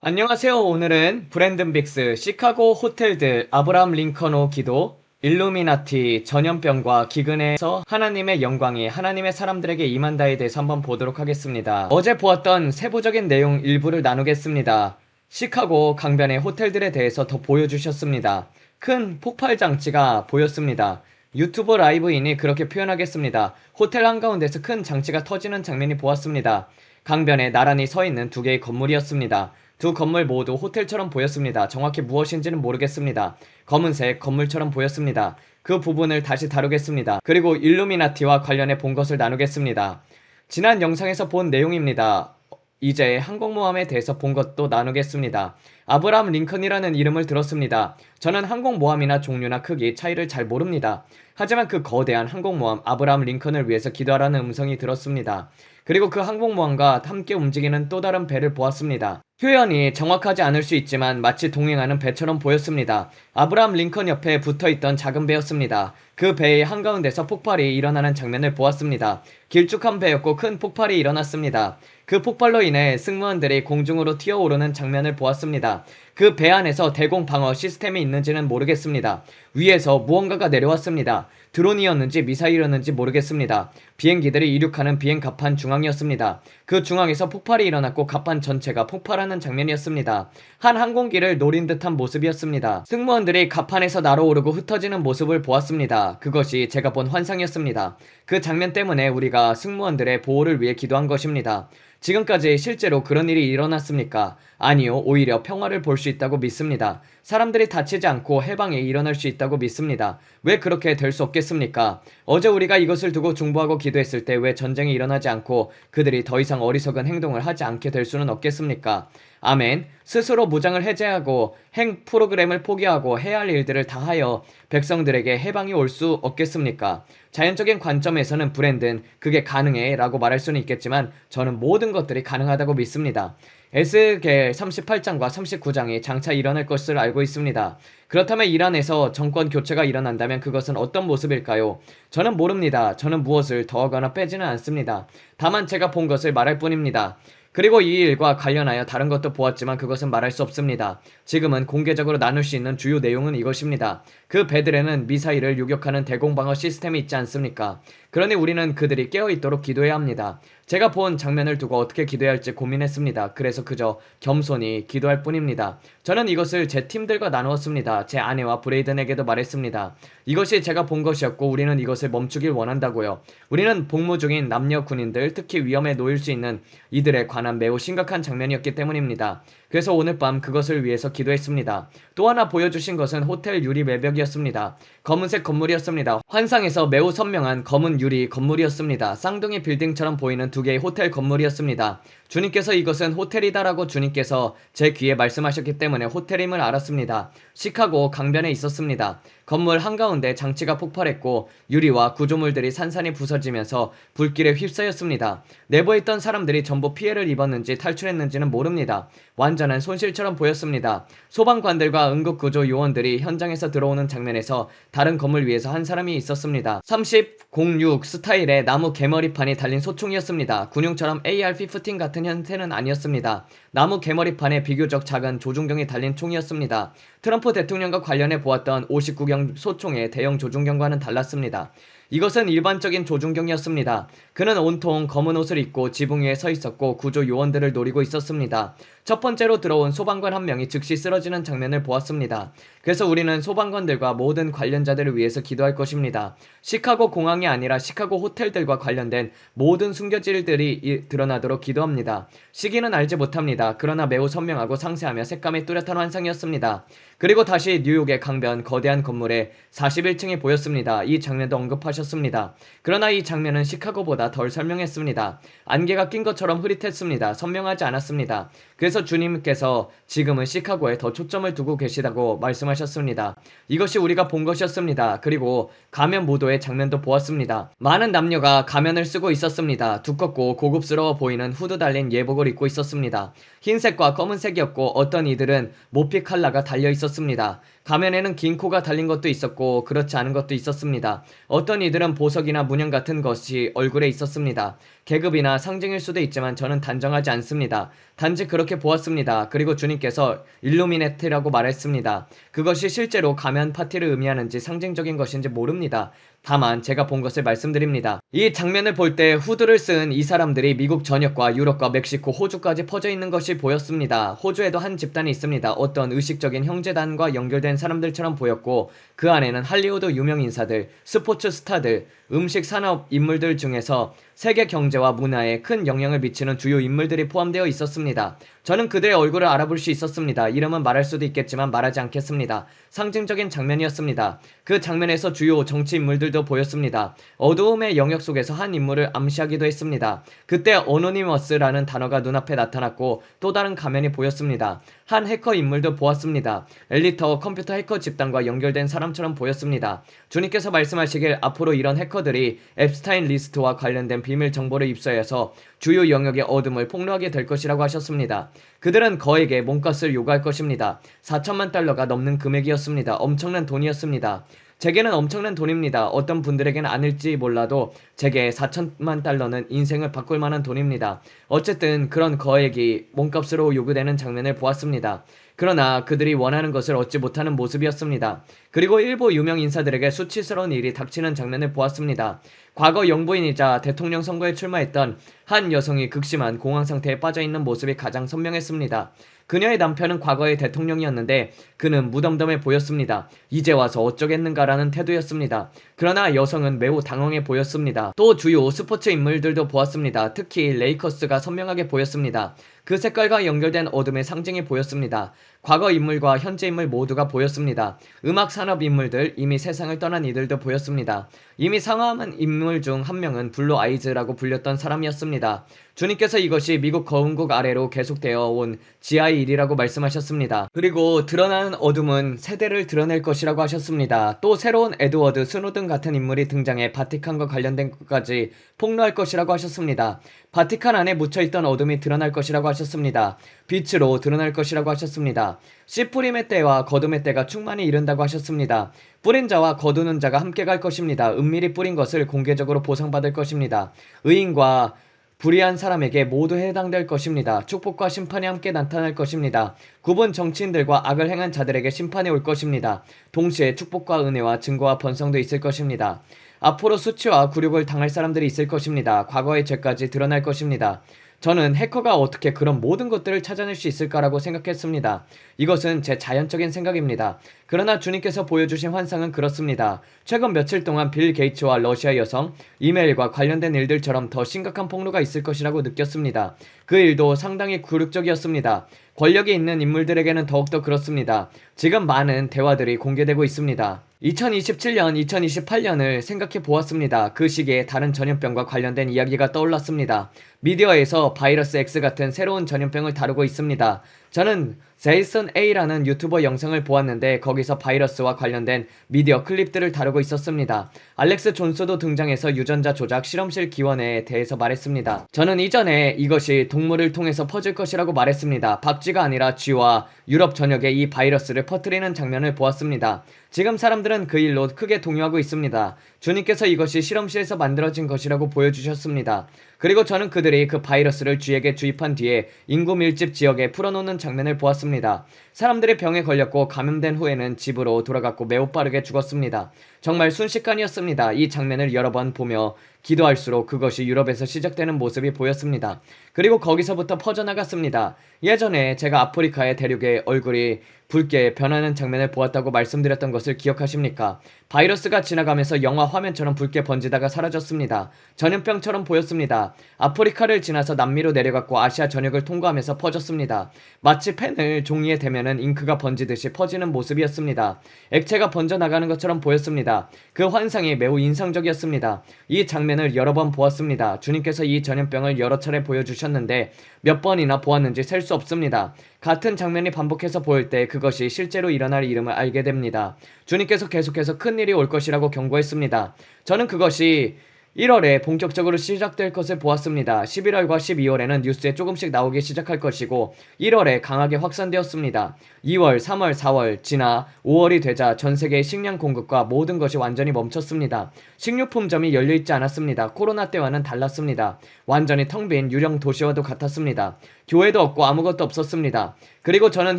안녕하세요. 오늘은 브랜든 빅스, 시카고 호텔들, 아브라함 링컨호 기도, 일루미나티, 전염병과 기근에서 하나님의 영광이 하나님의 사람들에게 임한다에 대해서 한번 보도록 하겠습니다. 어제 보았던 세부적인 내용 일부를 나누겠습니다. 시카고 강변의 호텔들에 대해서 더 보여주셨습니다. 큰 폭발 장치가 보였습니다. 유튜브 라이브인이 그렇게 표현하겠습니다. 호텔 한가운데서 큰 장치가 터지는 장면이 보았습니다. 강변에 나란히 서 있는 두 개의 건물이었습니다. 두 건물 모두 호텔처럼 보였습니다. 정확히 무엇인지는 모르겠습니다. 검은색 건물처럼 보였습니다. 그 부분을 다시 다루겠습니다. 그리고 일루미나티와 관련해 본 것을 나누겠습니다. 지난 영상에서 본 내용입니다. 이제 항공모함에 대해서 본 것도 나누겠습니다. 아브라함 링컨이라는 이름을 들었습니다. 저는 항공모함이나 종류나 크기 차이를 잘 모릅니다. 하지만 그 거대한 항공모함 아브라함 링컨을 위해서 기도하라는 음성이 들었습니다. 그리고 그 항공모함과 함께 움직이는 또 다른 배를 보았습니다. 표현이 정확하지 않을 수 있지만 마치 동행하는 배처럼 보였습니다. 아브라함 링컨 옆에 붙어있던 작은 배였습니다. 그 배의 한가운데서 폭발이 일어나는 장면을 보았습니다. 길쭉한 배였고 큰 폭발이 일어났습니다. 그 폭발로 인해 승무원들이 공중으로 튀어오르는 장면을 보았습니다. 그 배 안에서 대공 방어 시스템이 있는지는 모르겠습니다. 위에서 무언가가 내려왔습니다. 드론이었는지 미사일이었는지 모르겠습니다. 비행기들이 이륙하는 비행 갑판 중앙이었습니다. 그 중앙에서 폭발이 일어났고 갑판 전체가 폭발하는 장면이었습니다. 한 항공기를 노린 듯한 모습이었습니다. 승무원들이 갑판에서 날아오르고 흩어지는 모습을 보았습니다. 그것이 제가 본 환상이었습니다. 그 장면 때문에 우리가 승무원들의 보호를 위해 기도한 것입니다. 지금까지 실제로 그런 일이 일어났습니까? 아니요, 오히려 평화를 볼 수 있다고 믿습니다. 사람들이 다치지 않고 해방이 일어날 수 있다고 믿습니다. 왜 그렇게 될 수 없겠습니까? 어제 우리가 이것을 두고 중보하고 기도했을 때 왜 전쟁이 일어나지 않고 그들이 더 이상 어리석은 행동을 하지 않게 될 수는 없겠습니까? 아멘. 스스로 무장을 해제하고 핵 프로그램을 포기하고 해야 할 일들을 다 하여 백성들에게 해방이 올 수 없겠습니까? 자연적인 관점에서는 브랜든 그게 가능해 라고 말할 수는 있겠지만 저는 모든 것들이 가능하다고 믿습니다. 에스겔 38장과 39장이 장차 일어날 것을 알고 있습니다. 그렇다면 이란에서 정권 교체가 일어난다면 그것은 어떤 모습일까요? 저는 모릅니다. 저는 무엇을 더하거나 빼지는 않습니다. 다만 제가 본 것을 말할 뿐입니다. 그리고 이 일과 관련하여 다른 것도 보았지만 그것은 말할 수 없습니다. 지금은 공개적으로 나눌 수 있는 주요 내용은 이것입니다. 그 배들에는 미사일을 유격하는 대공방어 시스템이 있지 않습니까? 그러니 우리는 그들이 깨어있도록 기도해야 합니다. 제가 본 장면을 두고 어떻게 기도해야 할지 고민했습니다. 그래서 그저 겸손히 기도할 뿐입니다. 저는 이것을 제 팀들과 나누었습니다. 제 아내와 브레이든에게도 말했습니다. 이것이 제가 본 것이었고 우리는 이것을 멈추길 원한다고요. 우리는 복무 중인 남녀 군인들, 특히 위험에 놓일 수 있는 이들에 관한 매우 심각한 장면이었기 때문입니다. 그래서 오늘 밤 그것을 위해서 기도했습니다. 또 하나 보여주신 것은 호텔 유리 외벽이었습니다. 검은색 건물이었습니다. 환상에서 매우 선명한 검은 유리 건물이었습니다. 쌍둥이 빌딩처럼 보이는 두 개의 호텔 건물이었습니다. 주님께서 이것은 호텔이다라고 주님께서 제 귀에 말씀하셨기 때문에 호텔임을 알았습니다. 시카고 강변에 있었습니다. 건물 한가운데 장치가 폭발했고 유리와 구조물들이 산산이 부서지면서 불길에 휩싸였습니다. 내부에 있던 사람들이 전부 피해를 입었는지 탈출했는지는 모릅니다. 완전한 손실처럼 보였습니다. 소방관들과 응급구조 요원들이 현장에서 들어오는 장면에서 다른 건물 위에서 한 사람이 있었습니다. 3006 스타일의 나무 개머리판이 달린 소총이었습니다. 군용처럼 AR-15 같은 형태는 아니었습니다. 나무 개머리판에 비교적 작은 조준경이 달린 총이었습니다. 트럼프 대통령과 관련해 보았던 59경 소총의 대형 조준경과는 달랐습니다. 이것은 일반적인 조준경이었습니다. 그는 온통 검은 옷을 입고 지붕 위에 서 있었고 구조 요원들을 노리고 있었습니다. 첫 번째로 들어온 소방관 한 명이 즉시 쓰러지는 장면을 보았습니다. 그래서 우리는 소방관들과 모든 관련자들을 위해서 기도할 것입니다. 시카고 공항이 아니라 시카고 호텔들과 관련된 모든 숨겨질들이 드러나도록 기도합니다. 시기는 알지 못합니다. 그러나 매우 선명하고 상세하며 색감이 뚜렷한 환상이었습니다. 그리고 다시 뉴욕의 강변 거대한 건물에 41층이 보였습니다. 이 장면도 언급하셨습니다. 그러나 이 장면은 시카고보다 덜 설명했습니다. 안개가 낀 것처럼 흐릿했습니다. 선명하지 않았습니다. 그래서 주님께서 지금은 시카고에 더 초점을 두고 계시다고 말씀하셨습니다. 이것이 우리가 본 것이었습니다. 그리고 가면 모도의 장면도 보았습니다. 많은 남녀가 가면을 쓰고 있었습니다. 두껍고 고급스러워 보이는 후드 달린 예복을 입고 있었습니다. 흰색과 검은색이었고 어떤 이들은 모피 칼라가 달려 있었습니다. 가면에는 긴 코가 달린 것도 있었고 그렇지 않은 것도 있었습니다. 어떤 이들은 보석이나 문양 같은 것이 얼굴에 있었습니다. 계급이나 상징일 수도 있지만 저는 단정하지 않습니다. 단지 그렇게 보았습니다. 그리고 주님께서 일루미네티라고 말했습니다. 그것이 실제로 가면 파티를 의미하는지 상징적인 것인지 모릅니다. 다만 제가 본 것을 말씀드립니다. 이 장면을 볼 때 후드를 쓴 이 사람들이 미국 전역과 유럽과 멕시코, 호주까지 퍼져 있는 것이 보였습니다. 호주에도 한 집단이 있습니다. 어떤 의식적인 형제단과 연결된 사람들처럼 보였고 그 안에는 할리우드 유명 인사들, 스포츠 스타들, 음식 산업 인물들 중에서 세계 경제와 문화에 큰 영향을 미치는 주요 인물들이 포함되어 있었습니다. 저는 그들의 얼굴을 알아볼 수 있었습니다. 이름은 말할 수도 있겠지만 말하지 않겠습니다. 상징적인 장면이었습니다. 그 장면에서 주요 정치 인물들도 보였습니다. 어두움의 영역 속에서 한 인물을 암시하기도 했습니다. 그때 어노니머스라는 단어가 눈앞에 나타났고 또 다른 가면이 보였습니다. 한 해커 인물도 보았습니다. 엘리트 컴퓨터 해커 집단과 연결된 사람처럼 보였습니다. 주님께서 말씀하시길 앞으로 이런 해커들이 앱스타인 리스트와 관련된 비밀 정보를 입수해서 주요 영역의 어둠을 폭로하게 될 것이라고 하셨습니다. 그들은 거액의 몸값을 요구할 것입니다. 4천만 달러가 넘는 금액이었습니다. 엄청난 돈이었습니다. 제게는 엄청난 돈입니다. 어떤 분들에게는 아닐지 몰라도 제게 4천만 달러는 인생을 바꿀 만한 돈입니다. 어쨌든 그런 거액이 몸값으로 요구되는 장면을 보았습니다. 그러나 그들이 원하는 것을 얻지 못하는 모습이었습니다. 그리고 일부 유명 인사들에게 수치스러운 일이 닥치는 장면을 보았습니다. 과거 영부인이자 대통령 선거에 출마했던 한 여성이 극심한 공황 상태에 빠져있는 모습이 가장 선명했습니다. 그녀의 남편은 과거의 대통령이었는데 그는 무덤덤해 보였습니다. 이제 와서 어쩌겠는가라는 태도였습니다. 그러나 여성은 매우 당황해 보였습니다. 또 주요 스포츠 인물들도 보았습니다. 특히 레이커스가 선명하게 보였습니다. 그 색깔과 연결된 어둠의 상징이 보였습니다. 과거 인물과 현재 인물 모두가 보였습니다. 음악 산업 인물들, 이미 세상을 떠난 이들도 보였습니다. 이미 상암한 인물 중 한 명은 블루 아이즈라고 불렸던 사람이었습니다. 주님께서 이것이 미국 거운국 아래로 계속되어 온 지하의 일이라고 말씀하셨습니다. 그리고 드러나는 어둠은 세대를 드러낼 것이라고 하셨습니다. 또 새로운 에드워드 스노든 같은 인물이 등장해 바티칸과 관련된 것까지 폭로할 것이라고 하셨습니다. 바티칸 안에 묻혀있던 어둠이 드러날 것이라고 하셨습니다. 빛으로 드러날 것이라고 하셨습니다. 씨 뿌림의 때와 거둠의 때가 충만히 이른다고 하셨습니다. 뿌린 자와 거두는 자가 함께 갈 것입니다. 은밀히 뿌린 것을 공개적으로 보상받을 것입니다. 의인과 불의한 사람에게 모두 해당될 것입니다. 축복과 심판이 함께 나타날 것입니다. 굽은 정치인들과 악을 행한 자들에게 심판이 올 것입니다. 동시에 축복과 은혜와 증거와 번성도 있을 것입니다. 앞으로 수치와 굴욕을 당할 사람들이 있을 것입니다. 과거의 죄까지 드러날 것입니다. 저는 해커가 어떻게 그런 모든 것들을 찾아낼 수 있을까라고 생각했습니다. 이것은 제 자연적인 생각입니다. 그러나 주님께서 보여주신 환상은 그렇습니다. 최근 며칠 동안 빌 게이츠와 러시아 여성, 이메일과 관련된 일들처럼 더 심각한 폭로가 있을 것이라고 느꼈습니다. 그 일도 상당히 굴욕적이었습니다. 권력이 있는 인물들에게는 더욱더 그렇습니다. 지금 많은 대화들이 공개되고 있습니다. 2027년, 2028년을 생각해 보았습니다. 그 시기에 다른 전염병과 관련된 이야기가 떠올랐습니다. 미디어에서 바이러스 X 같은 새로운 전염병을 다루고 있습니다. 저는 제이슨 A라는 유튜버 영상을 보았는데 거기서 바이러스와 관련된 미디어 클립들을 다루고 있었습니다. 알렉스 존스도 등장해서 유전자 조작 실험실 기원에 대해서 말했습니다. 저는 이전에 이것이 동물을 통해서 퍼질 것이라고 말했습니다. 박쥐가 아니라 쥐와 유럽 전역에 이 바이러스를 퍼뜨리는 장면을 보았습니다. 지금 사람들은 그 일로 크게 동요하고 있습니다. 주님께서 이것이 실험실에서 만들어진 것이라고 보여주셨습니다. 그리고 저는 그들이 그 바이러스를 쥐에게 주입한 뒤에 인구 밀집 지역에 풀어놓는 장면을 보았습니다. 사람들이 병에 걸렸고 감염된 후에는 집으로 돌아갔고 매우 빠르게 죽었습니다. 정말 순식간이었습니다. 이 장면을 여러 번 보며 기도할수록 그것이 유럽에서 시작되는 모습이 보였습니다. 그리고 거기서부터 퍼져나갔습니다. 예전에 제가 아프리카의 대륙의 얼굴이 붉게 변하는 장면을 보았다고 말씀드렸던 것을 기억하십니까? 바이러스가 지나가면서 영화 화면처럼 붉게 번지다가 사라졌습니다. 전염병처럼 보였습니다. 아프리카를 지나서 남미로 내려갔고 아시아 전역을 통과하면서 퍼졌습니다. 마치 펜을 종이에 대면 장면은 잉크가 번지듯이 퍼지는 모습이었습니다. 액체가 번져나가는 것처럼 보였습니다. 그 환상이 매우 인상적이었습니다. 이 장면을 여러 번 보았습니다. 주님께서 이 전염병을 여러 차례 보여주셨는데 몇 번이나 보았는지 셀 수 없습니다. 같은 장면이 반복해서 보일 때 그것이 실제로 일어날 이름을 알게 됩니다. 주님께서 계속해서 큰 일이 올 것이라고 경고했습니다. 저는 그것이 1월에 본격적으로 시작될 것을 보았습니다. 11월과 12월에는 뉴스에 조금씩 나오기 시작할 것이고 1월에 강하게 확산되었습니다. 2월, 3월, 4월 지나 5월이 되자 전 세계의 식량 공급과 모든 것이 완전히 멈췄습니다. 식료품점이 열려있지 않았습니다. 코로나 때와는 달랐습니다. 완전히 텅 빈 유령 도시와도 같았습니다. 교회도 없고 아무것도 없었습니다. 그리고 저는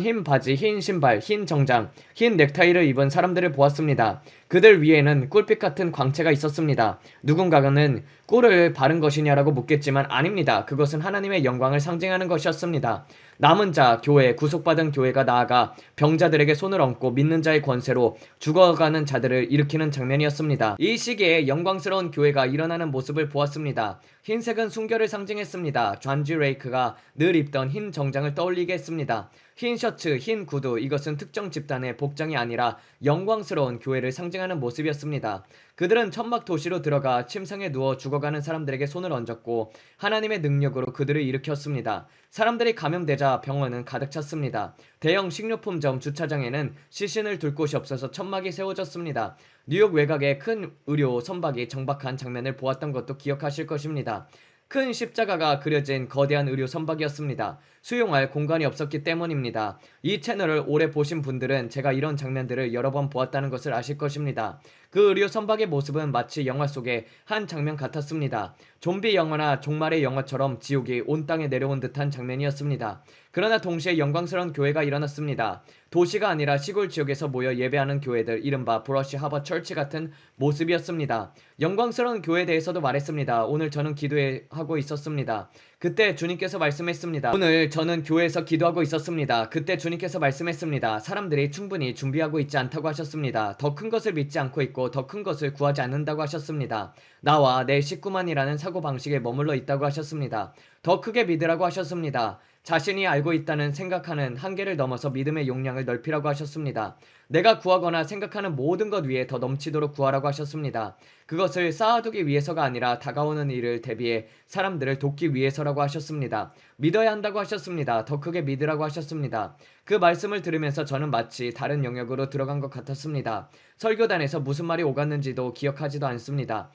흰 바지, 흰 신발, 흰 정장, 흰 넥타이를 입은 사람들을 보았습니다. 그들 위에는 꿀빛 같은 광채가 있었습니다. 누군가는 꿀을 바른 것이냐라고 묻겠지만 아닙니다. 그것은 하나님의 영광을 상징하는 것이었습니다. 남은 자, 교회, 구속받은 교회가 나아가 병자들에게 손을 얹고 믿는 자의 권세로 죽어가는 자들을 일으키는 장면이었습니다. 이 시기에 영광스러운 교회가 일어나는 모습을 보았습니다. 흰색은 순결을 상징했습니다. 존 G. 레이크가 늘 입던 흰 정장을 떠올리게 했습니다. 흰 셔츠, 흰 구두, 이것은 특정 집단의 복장이 아니라 영광스러운 교회를 상징하는 모습이었습니다. 그들은 천막 도시로 들어가 침상에 누워 죽어가는 사람들에게 손을 얹었고 하나님의 능력으로 그들을 일으켰습니다. 사람들이 감염되자 병원은 가득 찼습니다. 대형 식료품점 주차장에는 시신을 둘 곳이 없어서 천막이 세워졌습니다. 뉴욕 외곽에 큰 의료 선박이 정박한 장면을 보았던 것도 기억하실 것입니다. 큰 십자가가 그려진 거대한 의료 선박이었습니다. 수용할 공간이 없었기 때문입니다. 이 채널을 오래 보신 분들은 제가 이런 장면들을 여러 번 보았다는 것을 아실 것입니다. 그 의료 선박의 모습은 마치 영화 속의 한 장면 같았습니다. 좀비 영화나 종말의 영화처럼 지옥이 온 땅에 내려온 듯한 장면이었습니다. 그러나 동시에 영광스러운 교회가 일어났습니다. 도시가 아니라 시골 지역에서 모여 예배하는 교회들, 이른바 브러쉬 하버 철치 같은 모습이었습니다. 영광스러운 교회에 대해서도 말했습니다. 오늘 저는 기도하고 있었습니다. 그때 주님께서 말씀했습니다. 오늘 저는 교회에서 기도하고 있었습니다. 그때 주님께서 말씀했습니다. 사람들이 충분히 준비하고 있지 않다고 하셨습니다. 더 큰 것을 믿지 않고 있고 더 큰 것을 구하지 않는다고 하셨습니다. 나와 내 식구만이라는 사고방식에 머물러 있다고 하셨습니다. 더 크게 믿으라고 하셨습니다. 자신이 알고 있다는 생각하는 한계를 넘어서 믿음의 용량을 넓히라고 하셨습니다. 내가 구하거나 생각하는 모든 것 위에 더 넘치도록 구하라고 하셨습니다. 그것을 쌓아두기 위해서가 아니라 다가오는 일을 대비해 사람들을 돕기 위해서라고 하셨습니다. 믿어야 한다고 하셨습니다. 더 크게 믿으라고 하셨습니다. 그 말씀을 들으면서 저는 마치 다른 영역으로 들어간 것 같았습니다. 설교단에서 무슨 말이 오갔는지도 기억하지도 않습니다.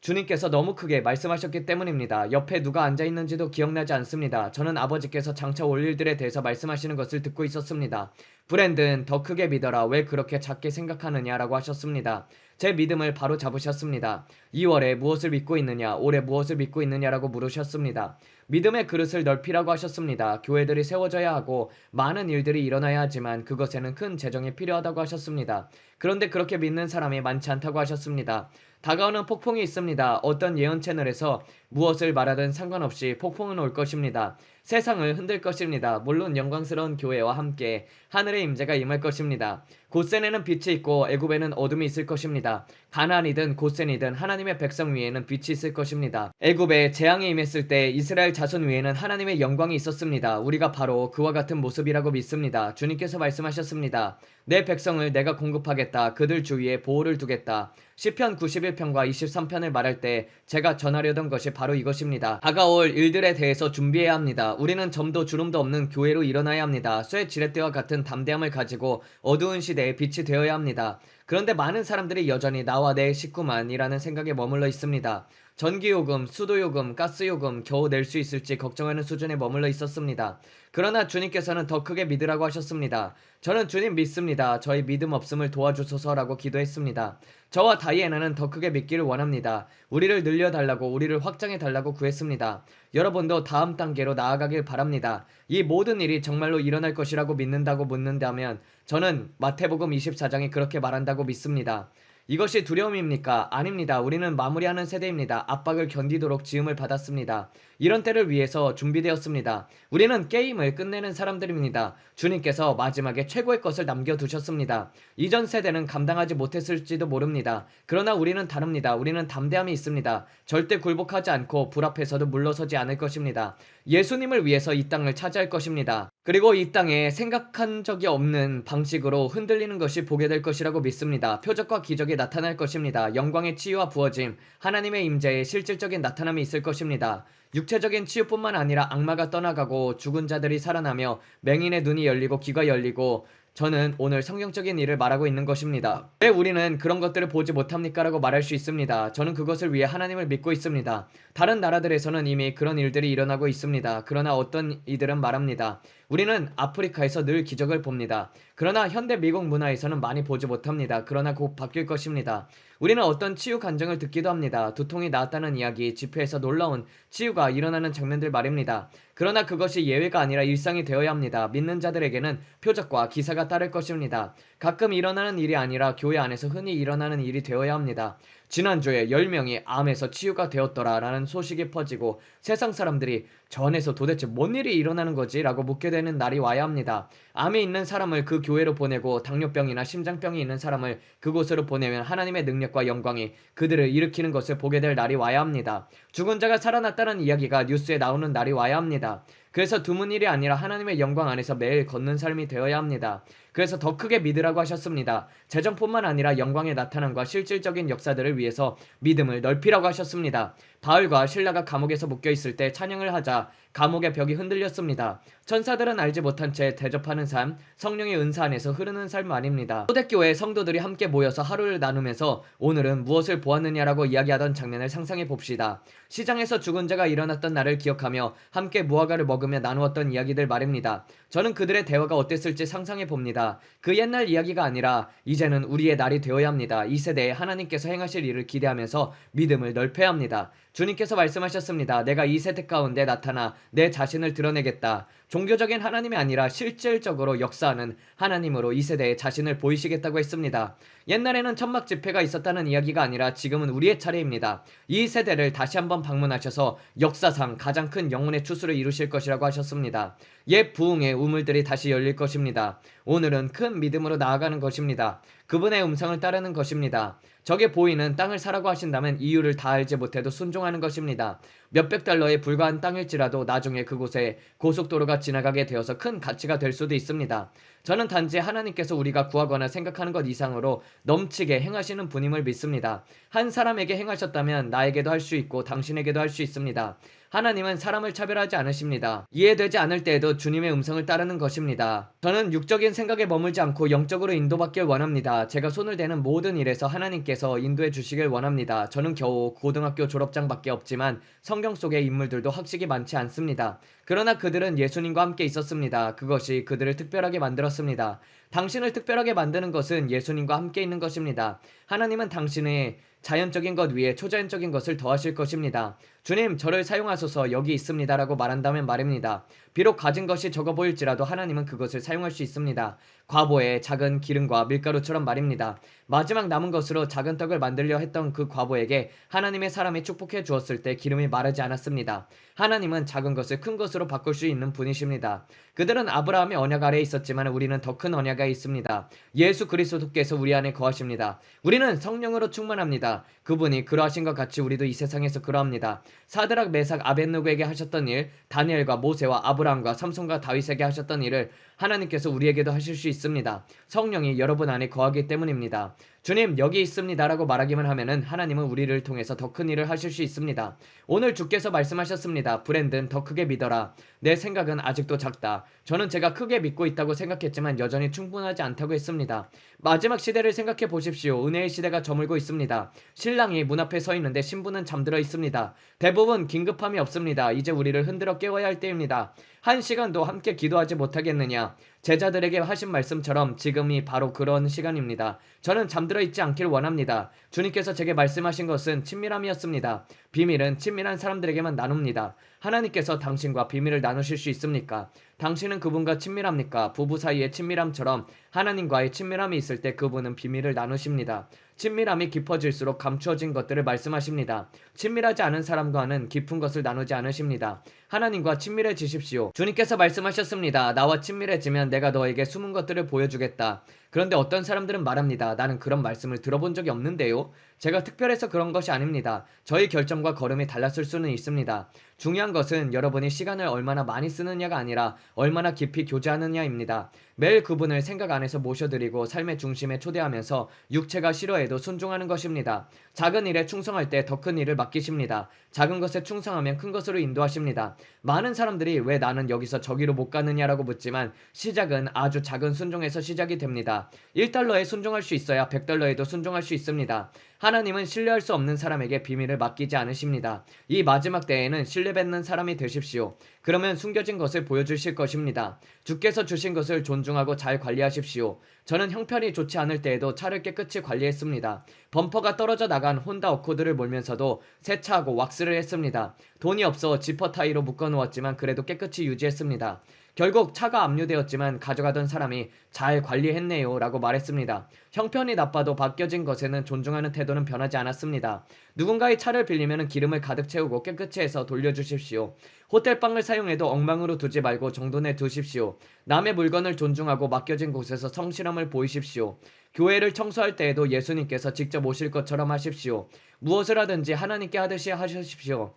주님께서 너무 크게 말씀하셨기 때문입니다. 옆에 누가 앉아있는지도 기억나지 않습니다. 저는 아버지께서 장차 올 일들에 대해서 말씀하시는 것을 듣고 있었습니다. 브랜든, 더 크게 믿어라. 왜 그렇게 작게 생각하느냐라고 하셨습니다. 제 믿음을 바로 잡으셨습니다. 2월에 무엇을 믿고 있느냐, 올해 무엇을 믿고 있느냐라고 물으셨습니다. 믿음의 그릇을 넓히라고 하셨습니다. 교회들이 세워져야 하고 많은 일들이 일어나야 하지만 그것에는 큰 재정이 필요하다고 하셨습니다. 그런데 그렇게 믿는 사람이 많지 않다고 하셨습니다. 다가오는 폭풍이 있습니다. 어떤 예언 채널에서 무엇을 말하든 상관없이 폭풍은 올 것입니다. 세상을 흔들 것입니다. 물론 영광스러운 교회와 함께 하늘의 임재가 임할 것입니다. 곳센에는 빛이 있고 애굽에는 어둠이 있을 것입니다. 가나안이든 곳센이든 하나님의 백성 위에는 빛이 있을 것입니다. 애굽에 재앙이 임했을 때 이스라엘 자손 위에는 하나님의 영광이 있었습니다. 우리가 바로 그와 같은 모습이라고 믿습니다. 주님께서 말씀하셨습니다. 내 백성을 내가 공급하겠다. 그들 주위에 보호를 두겠다. 시편 91편과 23편을 말할 때 제가 전하려던 것이 바로 이것입니다. 다가올 일들에 대해서 준비해야 합니다. 우리는 점도 주름도 없는 교회로 일어나야 합니다. 쇠 지렛대와 같은 담대함을 가지고 어두운 시대에 빛이 되어야 합니다. 그런데 많은 사람들이 여전히 나와 내 식구만이라는 생각에 머물러 있습니다. 전기요금, 수도요금, 가스요금 겨우 낼 수 있을지 걱정하는 수준에 머물러 있었습니다. 그러나 주님께서는 더 크게 믿으라고 하셨습니다. 저는 주님 믿습니다. 저희 믿음 없음을 도와주소서라고 기도했습니다. 저와 다이애나는 더 크게 믿기를 원합니다. 우리를 늘려달라고, 우리를 확장해달라고 구했습니다. 여러분도 다음 단계로 나아가길 바랍니다. 이 모든 일이 정말로 일어날 것이라고 믿는다고 묻는다면 저는 마태복음 24장이 그렇게 말한다고 믿습니다. 이것이 두려움입니까? 아닙니다. 우리는 마무리하는 세대입니다. 압박을 견디도록 지음을 받았습니다. 이런 때를 위해서 준비되었습니다. 우리는 게임을 끝내는 사람들입니다. 주님께서 마지막에 최고의 것을 남겨두셨습니다. 이전 세대는 감당하지 못했을지도 모릅니다. 그러나 우리는 다릅니다. 우리는 담대함이 있습니다. 절대 굴복하지 않고 불 앞에서도 물러서지 않을 것입니다. 예수님을 위해서 이 땅을 차지할 것입니다. 그리고 이 땅에 생각한 적이 없는 방식으로 흔들리는 것이 보게 될 것이라고 믿습니다. 표적과 기적이 나타날 것입니다. 영광의 치유와 부어짐, 하나님의 임재의 실질적인 나타남이 있을 것입니다. 육체적인 치유뿐만 아니라 악마가 떠나가고 죽은 자들이 살아나며 맹인의 눈이 열리고 귀가 열리고, 저는 오늘 성경적인 일을 말하고 있는 것입니다. 왜 우리는 그런 것들을 보지 못합니까? 라고 말할 수 있습니다. 저는 그것을 위해 하나님을 믿고 있습니다. 다른 나라들에서는 이미 그런 일들이 일어나고 있습니다. 그러나 어떤 이들은 말합니다. 우리는 아프리카에서 늘 기적을 봅니다. 그러나 현대 미국 문화에서는 많이 보지 못합니다. 그러나 곧 바뀔 것입니다. 우리는 어떤 치유 간증을 듣기도 합니다. 두통이 나았다는 이야기, 집회에서 놀라운 치유가 일어나는 장면들 말입니다. 그러나 그것이 예외가 아니라 일상이 되어야 합니다. 믿는 자들에게는 표적과 기사가 따를 것입니다. 가끔 일어나는 일이 아니라 교회 안에서 흔히 일어나는 일이 되어야 합니다. 지난주에 10명이 암에서 치유가 되었더라 라는 소식이 퍼지고 세상 사람들이 저 안에서 도대체 뭔 일이 일어나는 거지? 라고 묻게 되는 날이 와야 합니다. 암이 있는 사람을 그 교회로 보내고 당뇨병이나 심장병이 있는 사람을 그곳으로 보내면 하나님의 능력과 영광이 그들을 일으키는 것을 보게 될 날이 와야 합니다. 죽은 자가 살아났다는 이야기가 뉴스에 나오는 날이 와야 합니다. 그래서 드문 일이 아니라 하나님의 영광 안에서 매일 걷는 삶이 되어야 합니다. 그래서 더 크게 믿으라고 하셨습니다. 재정뿐만 아니라 영광의 나타남과 실질적인 역사들을 위해서 믿음을 넓히라고 하셨습니다. 바울과 실라가 감옥에서 묶여있을 때 찬양을 하자 감옥의 벽이 흔들렸습니다. 천사들은 알지 못한 채 대접하는 삶, 성령의 은사 안에서 흐르는 삶 아닙니다. 초대교회 성도들이 함께 모여서 하루를 나누면서 오늘은 무엇을 보았느냐라고 이야기하던 장면을 상상해 봅시다. 시장에서 죽은 자가 일어났던 날을 기억하며 함께 무화과를 먹으며 나누었던 이야기들 말입니다. 저는 그들의 대화가 어땠을지 상상해 봅니다. 그 옛날 이야기가 아니라 이제는 우리의 날이 되어야 합니다. 이 세대에 하나님께서 행하실 일을 기대하면서 믿음을 넓혀야 합니다. 주님께서 말씀하셨습니다. 내가 이 세대 가운데 나타나 내 자신을 드러내겠다. 종교적인 하나님이 아니라 실질적으로 역사하는 하나님으로 이 세대에 자신을 보이시겠다고 했습니다. 옛날에는 천막 집회가 있었다는 이야기가 아니라 지금은 우리의 차례입니다. 이 세대를 다시 한번 방문하셔서 역사상 가장 큰 영혼의 추수를 이루실 것이라고 하셨습니다. 옛 부흥의 우물들이 다시 열릴 것입니다. 오늘은 큰 믿음으로 나아가는 것입니다. 그분의 음성을 따르는 것입니다. 적에 보이는 땅을 사라고 하신다면 이유를 다 알지 못해도 순종하는 것입니다. 몇백 달러에 불과한 땅일지라도 나중에 그곳에 고속도로가 지나가게 되어서 큰 가치가 될 수도 있습니다. 저는 단지 하나님께서 우리가 구하거나 생각하는 것 이상으로 넘치게 행하시는 분임을 믿습니다. 한 사람에게 행하셨다면 나에게도 할 수 있고 당신에게도 할 수 있습니다. 하나님은 사람을 차별하지 않으십니다. 이해되지 않을 때에도 주님의 음성을 따르는 것입니다. 저는 육적인 생각에 머물지 않고 영적으로 인도받길 원합니다. 제가 손을 대는 모든 일에서 하나님께서 인도해 주시길 원합니다. 저는 겨우 고등학교 졸업장밖에 없지만 성경 속의 인물들도 학식이 많지 않습니다. 그러나 그들은 예수님과 함께 있었습니다. 그것이 그들을 특별하게 만들었습니다. 당신을 특별하게 만드는 것은 예수님과 함께 있는 것입니다. 하나님은 당신의 자연적인 것 위에 초자연적인 것을 더하실 것입니다. 주님, 저를 사용하소서 여기 있습니다 라고 말한다면 말입니다. 비록 가진 것이 적어 보일지라도 하나님은 그것을 사용할 수 있습니다. 과보의 작은 기름과 밀가루처럼 말입니다. 마지막 남은 것으로 작은 떡을 만들려 했던 그 과보에게 하나님의 사람이 축복해 주었을 때 기름이 마르지 않았습니다. 하나님은 작은 것을 큰 것으로 바꿀 수 있는 분이십니다. 그들은 아브라함의 언약 아래에 있었지만 우리는 더 큰 언약에 있습니다. 예수 그리스도께서 우리 안에 거하십니다. 우리는 성령으로 충만합니다. 그분이 그러하신 것 같이 우리도 이 세상에서 그러합니다. 사드락 메삭 아벳느고에게 하셨던 일, 다니엘과 모세와 아브라함과 삼손과 다윗에게 하셨던 일을 하나님께서 우리에게도 하실 수 있습니다. 성령이 여러분 안에 거하기 때문입니다. 주님 여기 있습니다 라고 말하기만 하면은 하나님은 우리를 통해서 더 큰 일을 하실 수 있습니다. 오늘 주께서 말씀하셨습니다. 브랜든 더 크게 믿어라. 내 생각은 아직도 작다. 저는 제가 크게 믿고 있다고 생각했지만 여전히 충분하지 않다고 했습니다. 마지막 시대를 생각해 보십시오. 은혜의 시대가 저물고 있습니다. 신랑이 문 앞에 서 있는데 신부는 잠들어 있습니다. 대부분 긴급함이 없습니다. 이제 우리를 흔들어 깨워야 할 때입니다. 한 시간도 함께 기도하지 못하겠느냐? 제자들에게 하신 말씀처럼 지금이 바로 그런 시간입니다. 저는 잠들어 있지 않길 원합니다. 주님께서 제게 말씀하신 것은 친밀함이었습니다. 비밀은 친밀한 사람들에게만 나눕니다. 하나님께서 당신과 비밀을 나누실 수 있습니까? 당신은 그분과 친밀합니까? 부부 사이의 친밀함처럼 하나님과의 친밀함이 있을 때 그분은 비밀을 나누십니다. 친밀함이 깊어질수록 감추어진 것들을 말씀하십니다. 친밀하지 않은 사람과는 깊은 것을 나누지 않으십니다. 하나님과 친밀해지십시오. 주님께서 말씀하셨습니다. 나와 친밀해지면 내가 너에게 숨은 것들을 보여주겠다. 그런데 어떤 사람들은 말합니다. 나는 그런 말씀을 들어본 적이 없는데요. 제가 특별해서 그런 것이 아닙니다. 저희 결정과 걸음이 달랐을 수는 있습니다. 중요한 것은 여러분이 시간을 얼마나 많이 쓰느냐가 아니라 얼마나 깊이 교제하느냐입니다. 매일 그분을 생각 안에서 모셔드리고 삶의 중심에 초대하면서 육체가 싫어해도 순종하는 것입니다. 작은 일에 충성할 때 더 큰 일을 맡기십니다. 작은 것에 충성하면 큰 것으로 인도하십니다. 많은 사람들이 왜 나는 여기서 저기로 못 가느냐라고 묻지만 시작은 아주 작은 순종에서 시작이 됩니다. 1달러에 순종할 수 있어야 100달러에도 순종할 수 있습니다. 하나님은 신뢰할 수 없는 사람에게 비밀을 맡기지 않으십니다. 이 마지막 때에는 신뢰받는 사람이 되십시오. 그러면 숨겨진 것을 보여주실 것입니다. 주께서 주신 것을 존중하고 잘 관리하십시오. 저는 형편이 좋지 않을 때에도 차를 깨끗이 관리했습니다. 범퍼가 떨어져 나간 혼다 어코드를 몰면서도 세차하고 왁스를 했습니다. 돈이 없어 지퍼 타이로 묶어놓았지만 그래도 깨끗이 유지했습니다. 결국 차가 압류되었지만 가져가던 사람이 잘 관리했네요 라고 말했습니다. 형편이 나빠도 바뀌어진 것에는 존중하는 태도는 변하지 않았습니다. 누군가의 차를 빌리면 기름을 가득 채우고 깨끗이 해서 돌려주십시오. 호텔방을 사용해도 엉망으로 두지 말고 정돈해 두십시오. 남의 물건을 존중하고 맡겨진 곳에서 성실함을 보이십시오. 교회를 청소할 때에도 예수님께서 직접 오실 것처럼 하십시오. 무엇을 하든지 하나님께 하듯이 하십시오.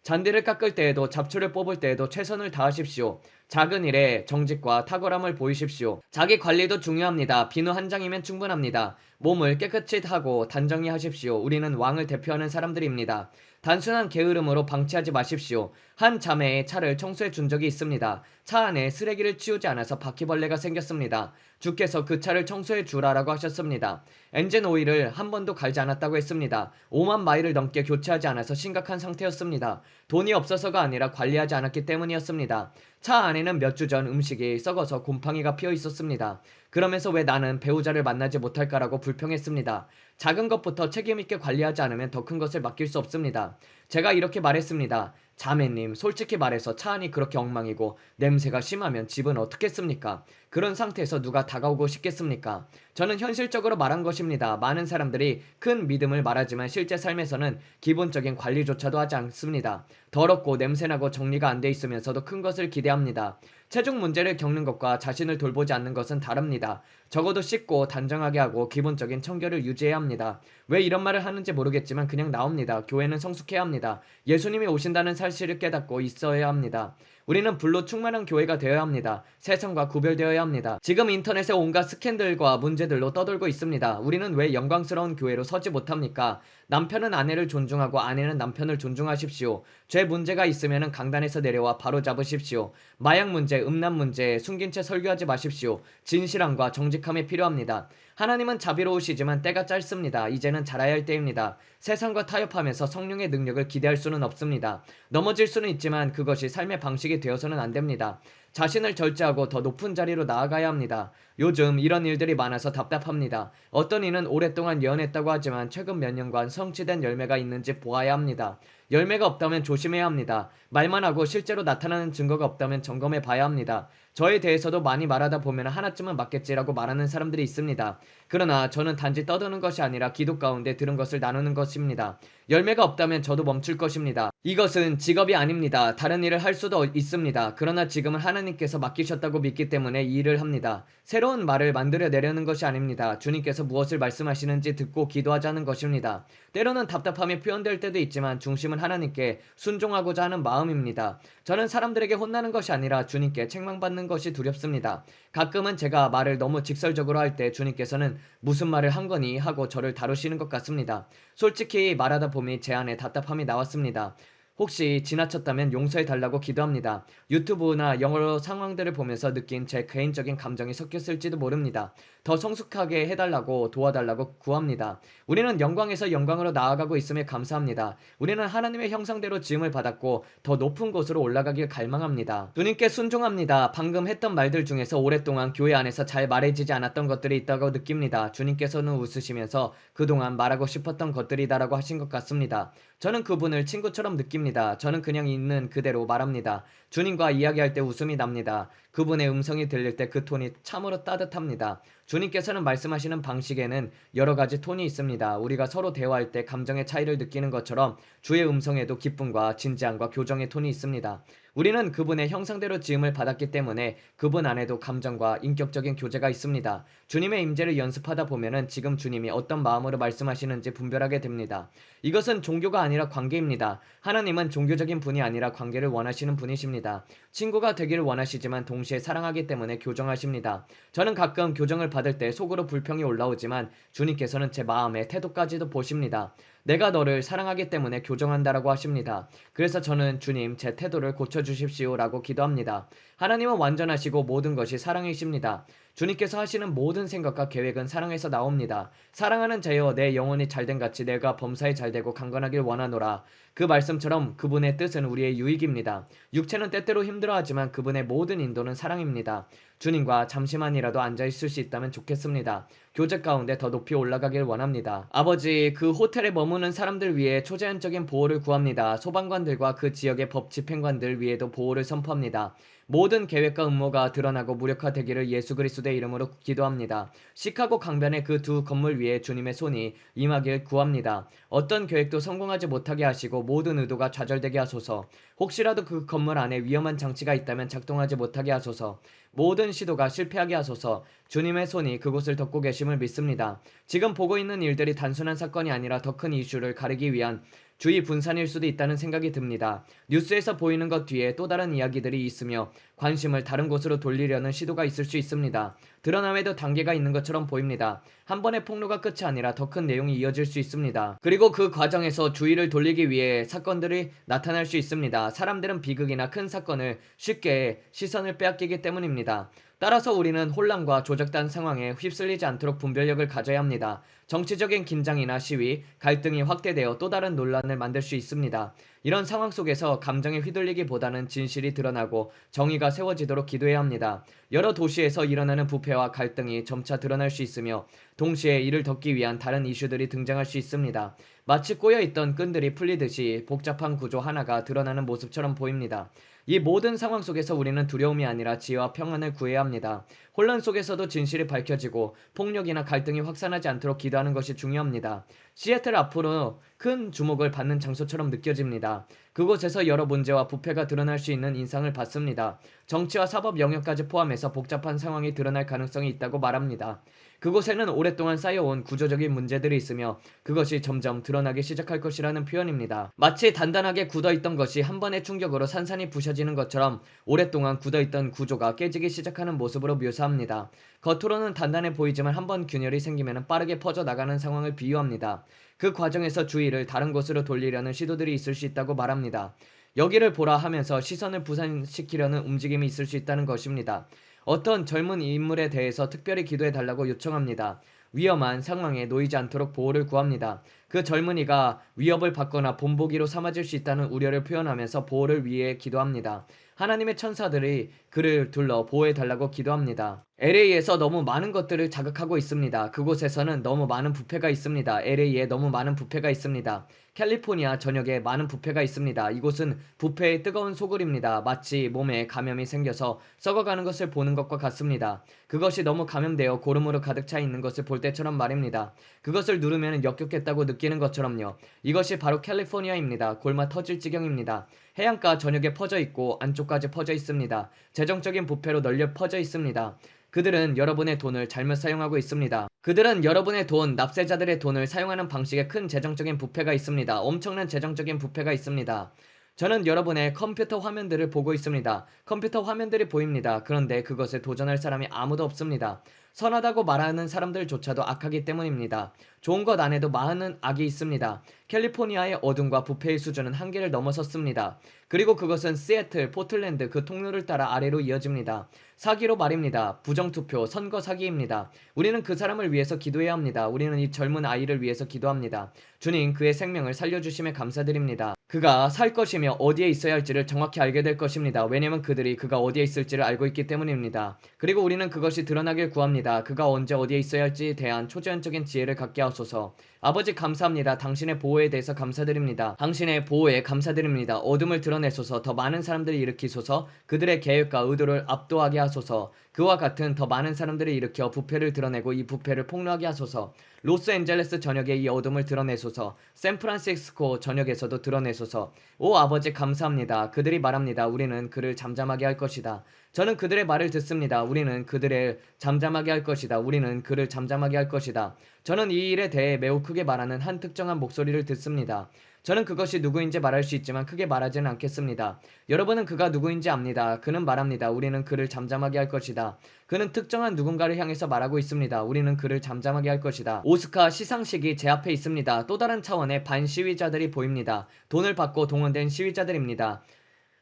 잔디를 깎을 때에도 잡초를 뽑을 때에도 최선을 다하십시오. 작은 일에 정직과 탁월함을 보이십시오. 자기 관리도 중요합니다. 비누 한 장이면 충분합니다. 몸을 깨끗이 하고 단정히 하십시오. 우리는 왕을 대표하는 사람들입니다. 단순한 게으름으로 방치하지 마십시오. 한 자매의 차를 청소해 준 적이 있습니다. 차 안에 쓰레기를 치우지 않아서 바퀴벌레가 생겼습니다. 주께서 그 차를 청소해 주라라고 하셨습니다. 엔진 오일을 한 번도 갈지 않았다고 했습니다. 5만 마일을 넘게 교체하지 않아서 심각한 상태였습니다. 돈이 없어서가 아니라 관리하지 않았기 때문이었습니다. 차 안에는 몇 주 전 음식이 썩어서 곰팡이가 피어 있었습니다. 그러면서 왜 나는 배우자를 만나지 못할까라고 불평했습니다. 작은 것부터 책임있게 관리하지 않으면 더 큰 것을 맡길 수 없습니다. 제가 이렇게 말했습니다. 자매님, 솔직히 말해서 차 안이 그렇게 엉망이고 냄새가 심하면 집은 어떻겠습니까? 그런 상태에서 누가 다가오고 싶겠습니까? 저는 현실적으로 말한 것입니다. 많은 사람들이 큰 믿음을 말하지만 실제 삶에서는 기본적인 관리조차도 하지 않습니다. 더럽고 냄새나고 정리가 안 돼 있으면서도 큰 것을 기대합니다. 체중 문제를 겪는 것과 자신을 돌보지 않는 것은 다릅니다. 적어도 씻고 단정하게 하고 기본적인 청결을 유지해야 합니다. 왜 이런 말을 하는지 모르겠지만 그냥 나옵니다. 교회는 성숙해야 합니다. 예수님이 오신다는 사실을 깨닫고 있어야 합니다. 우리는 불로 충만한 교회가 되어야 합니다. 세상과 구별되어야 합니다. 지금 인터넷에 온갖 스캔들과 문제들로 떠돌고 있습니다. 우리는 왜 영광스러운 교회로 서지 못합니까? 남편은 아내를 존중하고 아내는 남편을 존중하십시오. 죄 문제가 있으면 강단에서 내려와 바로 잡으십시오. 마약 문제, 음란 문제, 숨긴 채 설교하지 마십시오. 진실함과 정직함이 필요합니다. 하나님은 자비로우시지만 때가 짧습니다. 이제는 자라야 할 때입니다. 세상과 타협하면서 성령의 능력을 기대할 수는 없습니다. 넘어질 수는 있지만 그것이 삶의 방식이 되어서는 안 됩니다. 자신을 절제하고 더 높은 자리로 나아가야 합니다. 요즘 이런 일들이 많아서 답답합니다. 어떤 이는 오랫동안 예언했다고 하지만 최근 몇 년간 성취된 열매가 있는지 보아야 합니다. 열매가 없다면 조심해야 합니다. 말만 하고 실제로 나타나는 증거가 없다면 점검해 봐야 합니다. 저에 대해서도 많이 말하다 보면 하나쯤은 맞겠지라고 말하는 사람들이 있습니다. 그러나 저는 단지 떠드는 것이 아니라 기도 가운데 들은 것을 나누는 것입니다. 열매가 없다면 저도 멈출 것입니다. 이것은 직업이 아닙니다. 다른 일을 할 수도 있습니다. 그러나 지금은 하나님께서 맡기셨다고 믿기 때문에 이 일을 합니다. 새로운 말을 만들어내려는 것이 아닙니다. 주님께서 무엇을 말씀하시는지 듣고 기도하자는 것입니다. 때로는 답답함이 표현될 때도 있지만 중심은 하나님께 순종하고자 하는 마음입니다. 저는 사람들에게 혼나는 것이 아니라 주님께 책망받는 것이 두렵습니다. 가끔은 제가 말을 너무 직설적으로 할 때 주님께서는 무슨 말을 한 거니 하고 저를 다루시는 것 같습니다. 솔직히 말하다 보니 제 안에 답답함이 나왔습니다. 혹시 지나쳤다면 용서해 달라고 기도합니다. 유튜브나 여러 상황들을 보면서 느낀 제 개인적인 감정이 섞였을지도 모릅니다. 더 성숙하게 해달라고 도와달라고 구합니다. 우리는 영광에서 영광으로 나아가고 있음에 감사합니다. 우리는 하나님의 형상대로 지음을 받았고 더 높은 곳으로 올라가길 갈망합니다. 주님께 순종합니다. 방금 했던 말들 중에서 오랫동안 교회 안에서 잘 말해지지 않았던 것들이 있다고 느낍니다. 주님께서는 웃으시면서 그동안 말하고 싶었던 것들이다라고 하신 것 같습니다. 저는 그분을 친구처럼 느낍니다. 저는 그냥 있는 그대로 말합니다. 주님과 이야기할 때 웃음이 납니다. 그분의 음성이 들릴 때 그 톤이 참으로 따뜻합니다. 주님께서는 말씀하시는 방식에는 여러 가지 톤이 있습니다. 우리가 서로 대화할 때 감정의 차이를 느끼는 것처럼 주의 음성에도 기쁨과 진지함과 교정의 톤이 있습니다. 우리는 그분의 형상대로 지음을 받았기 때문에 그분 안에도 감정과 인격적인 교제가 있습니다. 주님의 임재를 연습하다 보면은 지금 주님이 어떤 마음으로 말씀하시는지 분별하게 됩니다. 이것은 종교가 아니라 관계입니다. 하나님은 종교적인 분이 아니라 관계를 원하시는 분이십니다. 친구가 되기를 원하시지만 동시에 사랑하기 때문에 교정하십니다. 저는 가끔 교정을 받을 때 속으로 불평이 올라오지만 주님께서는 제 마음의 태도까지도 보십니다. 내가 너를 사랑하기 때문에 교정한다라고 하십니다. 그래서 저는 주님 제 태도를 고쳐주십시오라고 기도합니다. 하나님은 완전하시고 모든 것이 사랑이십니다. 주님께서 하시는 모든 생각과 계획은 사랑에서 나옵니다. 사랑하는 자여 내 영혼이 잘된 같이 내가 범사에 잘되고 강건하길 원하노라. 그 말씀처럼 그분의 뜻은 우리의 유익입니다. 육체는 때때로 힘들어하지만 그분의 모든 인도는 사랑입니다. 주님과 잠시만이라도 앉아있을 수 있다면 좋겠습니다. 교제 가운데 더 높이 올라가길 원합니다. 아버지, 그 호텔에 머무는 사람들 위해 초자연적인 보호를 구합니다. 소방관들과 그 지역의 법 집행관들 위에도 보호를 선포합니다. 모든 계획과 음모가 드러나고 무력화되기를 예수 그리스도의 이름으로 기도합니다. 시카고 강변의 그 두 건물 위에 주님의 손이 임하길 구합니다. 어떤 계획도 성공하지 못하게 하시고 모든 의도가 좌절되게 하소서. 혹시라도 그 건물 안에 위험한 장치가 있다면 작동하지 못하게 하소서. 모든 시도가 실패하게 하소서. 주님의 손이 그곳을 덮고 계심을 믿습니다. 지금 보고 있는 일들이 단순한 사건이 아니라 더 큰 이슈를 가리기 위한 주의 분산일 수도 있다는 생각이 듭니다. 뉴스에서 보이는 것 뒤에 또 다른 이야기들이 있으며 관심을 다른 곳으로 돌리려는 시도가 있을 수 있습니다. 드러남에도 단계가 있는 것처럼 보입니다. 한 번의 폭로가 끝이 아니라 더 큰 내용이 이어질 수 있습니다. 그리고 그 과정에서 주의를 돌리기 위해 사건들이 나타날 수 있습니다. 사람들은 비극이나 큰 사건을 쉽게 시선을 빼앗기기 때문입니다. 따라서 우리는 혼란과 조작된 상황에 휩쓸리지 않도록 분별력을 가져야 합니다. 정치적인 긴장이나 시위, 갈등이 확대되어 또 다른 논란을 만들 수 있습니다. 이런 상황 속에서 감정에 휘둘리기보다는 진실이 드러나고 정의가 세워지도록 기도해야 합니다. 여러 도시에서 일어나는 부패와 갈등이 점차 드러날 수 있으며 동시에 이를 덮기 위한 다른 이슈들이 등장할 수 있습니다. 마치 꼬여있던 끈들이 풀리듯이 복잡한 구조 하나가 드러나는 모습처럼 보입니다. 이 모든 상황 속에서 우리는 두려움이 아니라 지혜와 평안을 구해야 합니다. 혼란 속에서도 진실이 밝혀지고 폭력이나 갈등이 확산하지 않도록 기도하는 것이 중요합니다. 시애틀 앞으로 큰 주목을 받는 장소처럼 느껴집니다. 그곳에서 여러 문제와 부패가 드러날 수 있는 인상을 받습니다. 정치와 사법 영역까지 포함해서 복잡한 상황이 드러날 가능성이 있다고 말합니다. 그곳에는 오랫동안 쌓여온 구조적인 문제들이 있으며 그것이 점점 드러나기 시작할 것이라는 표현입니다. 마치 단단하게 굳어있던 것이 한 번의 충격으로 산산이 부셔지는 것처럼 오랫동안 굳어있던 구조가 깨지기 시작하는 모습으로 묘사합니다. 겉으로는 단단해 보이지만 한 번 균열이 생기면 빠르게 퍼져나가는 상황을 비유합니다. 그 과정에서 주의를 다른 곳으로 돌리려는 시도들이 있을 수 있다고 말합니다. 여기를 보라 하면서 시선을 분산시키려는 움직임이 있을 수 있다는 것입니다. 어떤 젊은 인물에 대해서 특별히 기도해 달라고 요청합니다. 위험한 상황에 놓이지 않도록 보호를 구합니다. 그 젊은이가 위협을 받거나 본보기로 삼아질 수 있다는 우려를 표현하면서 보호를 위해 기도합니다. 하나님의 천사들이 그를 둘러 보호해 달라고 기도합니다. LA에서 너무 많은 것들을 자극하고 있습니다. 그곳에서는 너무 많은 부패가 있습니다. LA에 너무 많은 부패가 있습니다. 캘리포니아 전역에 많은 부패가 있습니다. 이곳은 부패의 뜨거운 소굴입니다. 마치 몸에 감염이 생겨서 썩어가는 것을 보는 것과 같습니다. 그것이 너무 감염되어 고름으로 가득 차 있는 것을 볼 때처럼 말입니다. 그것을 누르면 역겹겠다고 느끼는 것처럼요. 이것이 바로 캘리포니아입니다. 골마 터질 지경입니다. 해안가 전역에 퍼져 있고 안쪽까지 퍼져 있습니다. 재정적인 부패로 널려 퍼져 있습니다. 그들은 여러분의 돈을 잘못 사용하고 있습니다. 그들은 여러분의 돈, 납세자들의 돈을 사용하는 방식에 큰 재정적인 부패가 있습니다. 엄청난 재정적인 부패가 있습니다. 저는 여러분의 컴퓨터 화면들을 보고 있습니다. 컴퓨터 화면들이 보입니다. 그런데 그것에 도전할 사람이 아무도 없습니다. 선하다고 말하는 사람들조차도 악하기 때문입니다. 좋은 것 안에도 많은 악이 있습니다. 캘리포니아의 어둠과 부패의 수준은 한계를 넘어섰습니다. 그리고 그것은 시애틀, 포틀랜드 그 통로를 따라 아래로 이어집니다. 사기로 말입니다. 부정투표, 선거 사기입니다. 우리는 그 사람을 위해서 기도해야 합니다. 우리는 이 젊은 아이를 위해서 기도합니다. 주님, 그의 생명을 살려주심에 감사드립니다. 그가 살 것이며 어디에 있어야 할지를 정확히 알게 될 것입니다. 왜냐면 그들이 그가 어디에 있을지를 알고 있기 때문입니다. 그리고 우리는 그것이 드러나길 구합니다. 그가 언제 어디에 있어야 할지에 대한 초자연적인 지혜를 갖게 하소서. 아버지 감사합니다. 당신의 보호에 대해서 감사드립니다. 당신의 보호에 감사드립니다. 어둠을 드러내 드러내소서. 더 많은 사람들을 일으키소서. 그들의 계획과 의도를 압도하게 하소서. 그와 같은 더 많은 사람들을 일으켜 부패를 드러내고 이 부패를 폭로하게 하소서. 로스앤젤레스 전역에 이 어둠을 드러내소서. 샌프란시스코 전역에서도 드러내소서. 오 아버지 감사합니다. 그들이 말합니다. 우리는 그를 잠잠하게 할 것이다. 저는 그들의 말을 듣습니다. 우리는 그들을 잠잠하게 할 것이다. 우리는 그를 잠잠하게 할 것이다. 저는 이 일에 대해 매우 크게 말하는 한 특정한 목소리를 듣습니다. 저는 그것이 누구인지 말할 수 있지만 크게 말하지는 않겠습니다. 여러분은 그가 누구인지 압니다. 그는 말합니다. 우리는 그를 잠잠하게 할 것이다. 그는 특정한 누군가를 향해서 말하고 있습니다. 우리는 그를 잠잠하게 할 것이다. 오스카 시상식이 제 앞에 있습니다. 또 다른 차원의 반시위자들이 보입니다. 돈을 받고 동원된 시위자들입니다.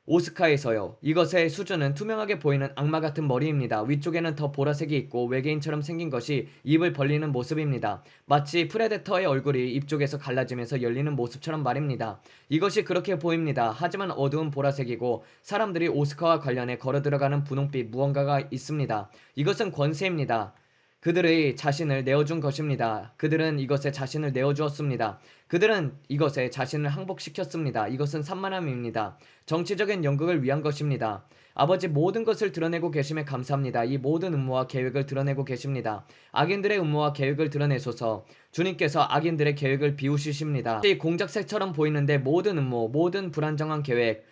오스카에서요. 이것의 수준은 투명하게 보이는 악마 같은 머리입니다. 위쪽에는 더 보라색이 있고 외계인처럼 생긴 것이 입을 벌리는 모습입니다. 마치 프레데터의 얼굴이 입 쪽에서 갈라지면서 열리는 모습처럼 말입니다. 이것이 그렇게 보입니다. 하지만 어두운 보라색이고 사람들이 오스카와 관련해 걸어 들어가는 분홍빛 무언가가 있습니다. 이것은 권세입니다. 그들의 자신을 내어준 것입니다. 그들은 이것에 자신을 내어주었습니다. 그들은 이것에 자신을 항복시켰습니다. 이것은 산만함입니다. 정치적인 연극을 위한 것입니다. 아버지 모든 것을 드러내고 계심에 감사합니다. 이 모든 음모와 계획을 드러내고 계십니다. 악인들의 음모와 계획을 드러내소서. 주님께서 악인들의 계획을 비우시십니다. 이 공작새처럼 보이는데 모든 음모, 모든 불안정한 계획,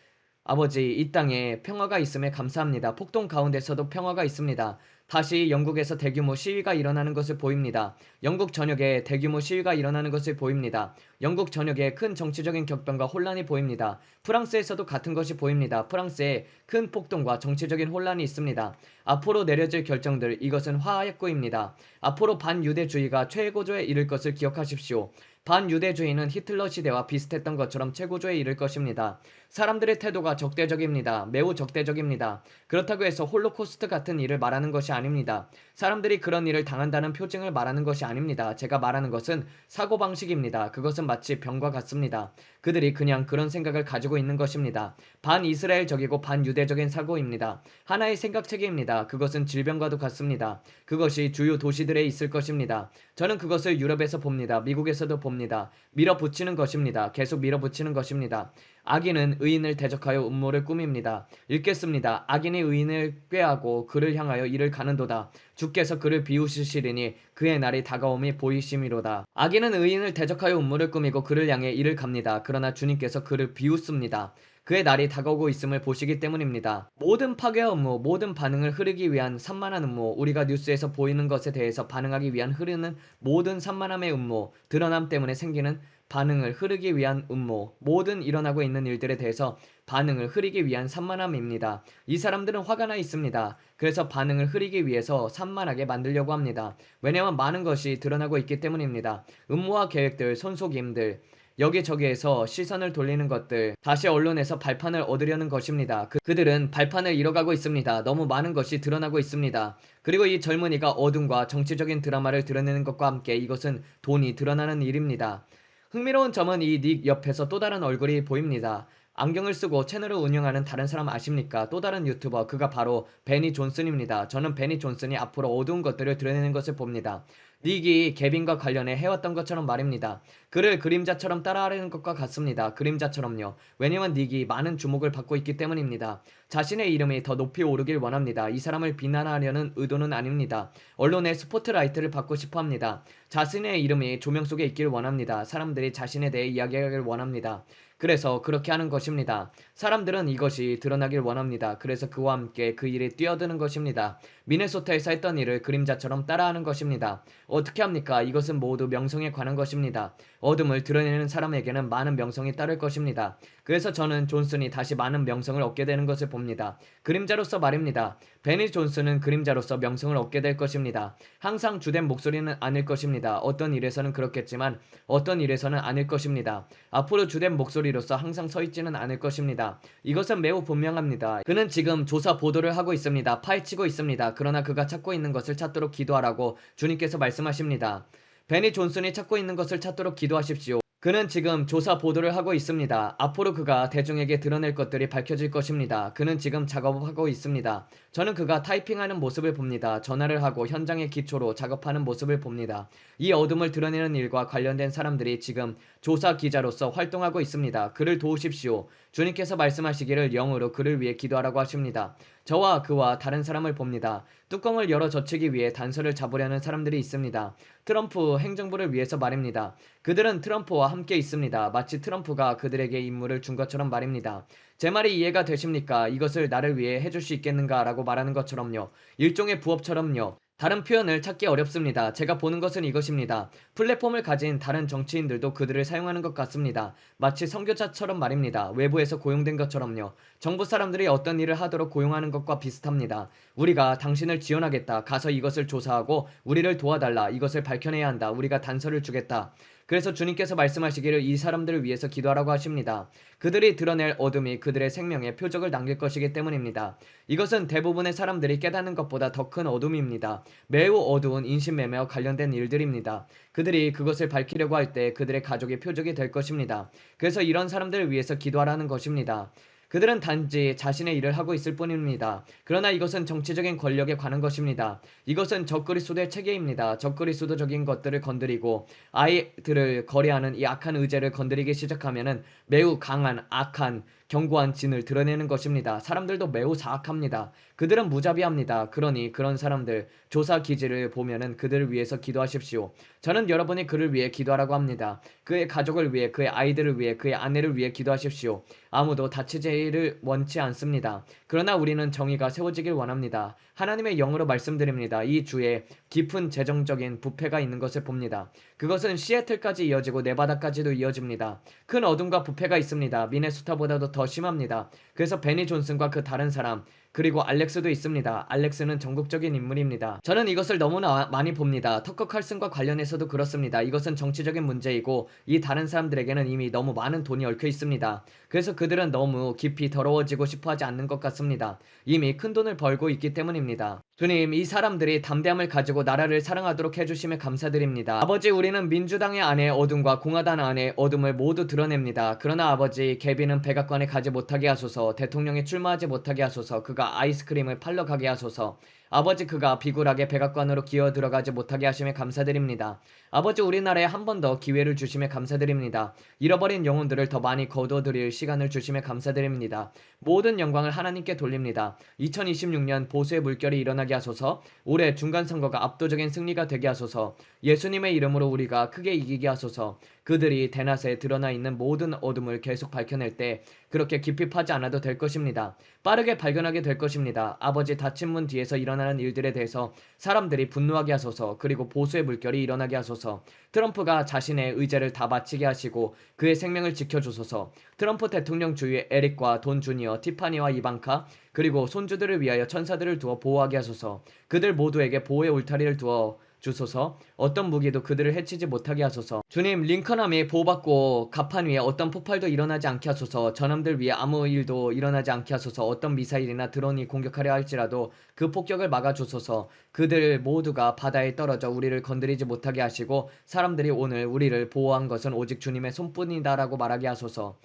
아버지, 이 땅에 평화가 있음에 감사합니다. 폭동 가운데서도 평화가 있습니다. 다시 영국에서 대규모 시위가 일어나는 것을 보입니다. 영국 전역에 대규모 시위가 일어나는 것을 보입니다. 영국 전역에 큰 정치적인 격변과 혼란이 보입니다. 프랑스에서도 같은 것이 보입니다. 프랑스에 큰 폭동과 정치적인 혼란이 있습니다. 앞으로 내려질 결정들, 이것은 화약고입니다. 앞으로 반유대주의가 최고조에 이를 것을 기억하십시오. 반유대주의는 히틀러 시대와 비슷했던 것처럼 최고조에 이를 것입니다. 사람들의 태도가 적대적입니다. 매우 적대적입니다. 그렇다고 해서 홀로코스트 같은 일을 말하는 것이 아닙니다. 사람들이 그런 일을 당한다는 표징을 말하는 것이 아닙니다. 제가 말하는 것은 사고방식입니다. 그것은 마치 병과 같습니다. 그들이 그냥 그런 생각을 가지고 있는 것입니다. 반이스라엘적이고 반유대적인 사고입니다. 하나의 생각체계입니다. 그것은 질병과도 같습니다. 그것이 주요 도시들에 있을 것입니다. 저는 그것을 유럽에서 봅니다. 미국에서도 봅니다. 밀어붙이는 것입니다. 계속 밀어붙이는 것입니다. 악인은 의인을 대적하여 음모를 꾸밉니다. 읽겠습니다. 악인이 의인을 꾀하고 그를 향하여 이를 가는도다. 주께서 그를 비우시리니 그의 날이 다가옴이 보이심이로다. 악인은 의인을 대적하여 음모를 꾸미고 그를 향해 이를 갑니다. 그러나 주님께서 그를 비웃습니다. 그의 날이 다가오고 있음을 보시기 때문입니다. 모든 파괴와 음모, 모든 반응을 흐르기 위한 산만한 음모, 우리가 뉴스에서 보이는 것에 대해서 반응하기 위한 흐르는 모든 산만함의 음모, 드러남 때문에 생기는 반응을 흐르기 위한 음모, 모든 일어나고 있는 일들에 대해서 반응을 흐리기 위한 산만함입니다. 이 사람들은 화가 나 있습니다. 그래서 반응을 흐리기 위해서 산만하게 만들려고 합니다. 왜냐하면 많은 것이 드러나고 있기 때문입니다. 음모와 계획들, 손속임들, 여기저기에서 시선을 돌리는 것들, 다시 언론에서 발판을 얻으려는 것입니다. 그들은 발판을 잃어가고 있습니다. 너무 많은 것이 드러나고 있습니다. 그리고 이 젊은이가 어둠과 정치적인 드라마를 드러내는 것과 함께 이것은 돈이 드러나는 일입니다. 흥미로운 점은 이 닉 옆에서 또 다른 얼굴이 보입니다. 안경을 쓰고 채널을 운영하는 다른 사람 아십니까? 또 다른 유튜버, 그가 바로 베니 존슨입니다. 저는 베니 존슨이 앞으로 어두운 것들을 드러내는 것을 봅니다. 닉이 개빈과 관련해 해왔던 것처럼 말입니다. 그를 그림자처럼 따라하려는 것과 같습니다. 그림자처럼요. 왜냐면 닉이 많은 주목을 받고 있기 때문입니다. 자신의 이름이 더 높이 오르길 원합니다. 이 사람을 비난하려는 의도는 아닙니다. 언론의 스포트라이트를 받고 싶어 합니다. 자신의 이름이 조명 속에 있길 원합니다. 사람들이 자신에 대해 이야기하길 원합니다. 그래서 그렇게 하는 것입니다. 사람들은 이것이 드러나길 원합니다. 그래서 그와 함께 그 일에 뛰어드는 것입니다. 미네소타에서 했던 일을 그림자처럼 따라하는 것입니다. 어떻게 합니까? 이것은 모두 명성에 관한 것입니다. 어둠을 드러내는 사람에게는 많은 명성이 따를 것입니다. 그래서 저는 존슨이 다시 많은 명성을 얻게 되는 것을 봅니다. 그림자로서 말입니다. 베니 존슨은 그림자로서 명성을 얻게 될 것입니다. 항상 주된 목소리는 아닐 것입니다. 어떤 일에서는 그렇겠지만 어떤 일에서는 아닐 것입니다. 앞으로 주된 목소리로서 항상 서 있지는 않을 것입니다. 이것은 매우 분명합니다. 그는 지금 조사 보도를 하고 있습니다. 파헤치고 있습니다. 그러나 그가 찾고 있는 것을 찾도록 기도하라고 주님께서 말씀하십니다. 베니 존슨이 찾고 있는 것을 찾도록 기도하십시오. 그는 지금 조사 보도를 하고 있습니다. 앞으로 그가 대중에게 드러낼 것들이 밝혀질 것입니다. 그는 지금 작업하고 있습니다. 저는 그가 타이핑하는 모습을 봅니다. 전화를 하고 현장의 기초로 작업하는 모습을 봅니다. 이 어둠을 드러내는 일과 관련된 사람들이 지금 조사 기자로서 활동하고 있습니다. 그를 도우십시오. 주님께서 말씀하시기를 영으로 그를 위해 기도하라고 하십니다. 저와 그와 다른 사람을 봅니다. 뚜껑을 열어 젖히기 위해 단서를 잡으려는 사람들이 있습니다. 트럼프 행정부를 위해서 말입니다. 그들은 트럼프와 함께 있습니다. 마치 트럼프가 그들에게 임무를 준 것처럼 말입니다. 제 말이 이해가 되십니까? 이것을 나를 위해 해줄 수 있겠는가? 라고 말하는 것처럼요. 일종의 부업처럼요. 다른 표현을 찾기 어렵습니다. 제가 보는 것은 이것입니다. 플랫폼을 가진 다른 정치인들도 그들을 사용하는 것 같습니다. 마치 선교사처럼 말입니다. 외부에서 고용된 것처럼요. 정부 사람들이 어떤 일을 하도록 고용하는 것과 비슷합니다. 우리가 당신을 지원하겠다. 가서 이것을 조사하고 우리를 도와달라. 이것을 밝혀내야 한다. 우리가 단서를 주겠다. 그래서 주님께서 말씀하시기를 이 사람들을 위해서 기도하라고 하십니다. 그들이 드러낼 어둠이 그들의 생명에 표적을 남길 것이기 때문입니다. 이것은 대부분의 사람들이 깨닫는 것보다 더 큰 어둠입니다. 매우 어두운 인신매매와 관련된 일들입니다. 그들이 그것을 밝히려고 할 때 그들의 가족이 표적이 될 것입니다. 그래서 이런 사람들을 위해서 기도하라는 것입니다. 그들은 단지 자신의 일을 하고 있을 뿐입니다. 그러나 이것은 정치적인 권력에 관한 것입니다. 이것은 적그리스도의 체계입니다. 적그리스도적인 것들을 건드리고 아이들을 거래하는 이 악한 의제를 건드리기 시작하면은 매우 강한 악한 견고한 진을 드러내는 것입니다. 사람들도 매우 사악합니다. 그들은 무자비합니다. 그러니 그런 사람들 조사 기지를 보면은 그들을 위해서 기도하십시오. 저는 여러분이 그를 위해 기도하라고 합니다. 그의 가족을 위해, 그의 아이들을 위해, 그의 아내를 위해 기도하십시오. 아무도 다치지를 원치 않습니다. 그러나 우리는 정의가 세워지길 원합니다. 하나님의 영으로 말씀드립니다. 이 주에 깊은 재정적인 부패가 있는 것을 봅니다. 그것은 시애틀까지 이어지고 네바다까지도 이어집니다. 큰 어둠과 부패가 있습니다. 미네소타보다도 더 심합니다. 그래서 베니 존슨과 그 다른 사람 그리고 알렉스도 있습니다. 알렉스는 전국적인 인물입니다. 저는 이것을 너무나 많이 봅니다. 터커 칼슨과 관련해서도 그렇습니다. 이것은 정치적인 문제이고 이 다른 사람들에게는 이미 너무 많은 돈이 얽혀 있습니다. 그래서 그들은 너무 깊이 더러워지고 싶어 하지 않는 것 같습니다. 이미 큰 돈을 벌고 있기 때문입니다. 주님, 이 사람들이 담대함을 가지고 나라를 사랑하도록 해주심에 감사드립니다. 아버지, 우리는 민주당의 안에 어둠과 공화당 안에 어둠을 모두 드러냅니다. 그러나 아버지, 개비는 백악관에 가지 못하게 하소서, 대통령에 출마하지 못하게 하소서, 그가 아이스크림을 팔러 가게 하소서, 아버지 그가 비굴하게 백악관으로 기어 들어가지 못하게 하심에 감사드립니다. 아버지 우리나라에 한 번 더 기회를 주심에 감사드립니다. 잃어버린 영혼들을 더 많이 거둬들일 시간을 주심에 감사드립니다. 모든 영광을 하나님께 돌립니다. 2026년 보수의 물결이 일어나게 하소서, 올해 중간선거가 압도적인 승리가 되게 하소서, 예수님의 이름으로 우리가 크게 이기게 하소서, 그들이 대낮에 드러나 있는 모든 어둠을 계속 밝혀낼 때 그렇게 깊이 파지 않아도 될 것입니다. 빠르게 발견하게 될 것입니다. 아버지 닫힌 문 뒤에서 일어나는 일들에 대해서 사람들이 분노하게 하소서, 그리고 보수의 물결이 일어나게 하소서, 트럼프가 자신의 의제를 다 마치게 하시고 그의 생명을 지켜주소서, 트럼프 대통령 주위에 에릭과 돈 주니어, 티파니와 이방카, 그리고 손주들을 위하여 천사들을 두어 보호하게 하소서, 그들 모두에게 보호의 울타리를 두어 주소서, 어떤 무기도 그들을 해치지 못하게 하소서. 주님, 링컨함이 보호받고 가판 위에 어떤 폭발도 일어나지 않게 하소서. 저놈들 위에 아무 일도 일어나지 않게 하소서. 어떤 미사일이나 드론이 공격하려 할지라도 그 폭격을 막아주소서. 그들 모두가 바다에 떨어져 우리를 건드리지 못하게 하시고 사람들이 오늘 우리를 보호한 것은 오직 주님의 손뿐이다라고 말하게 하소서.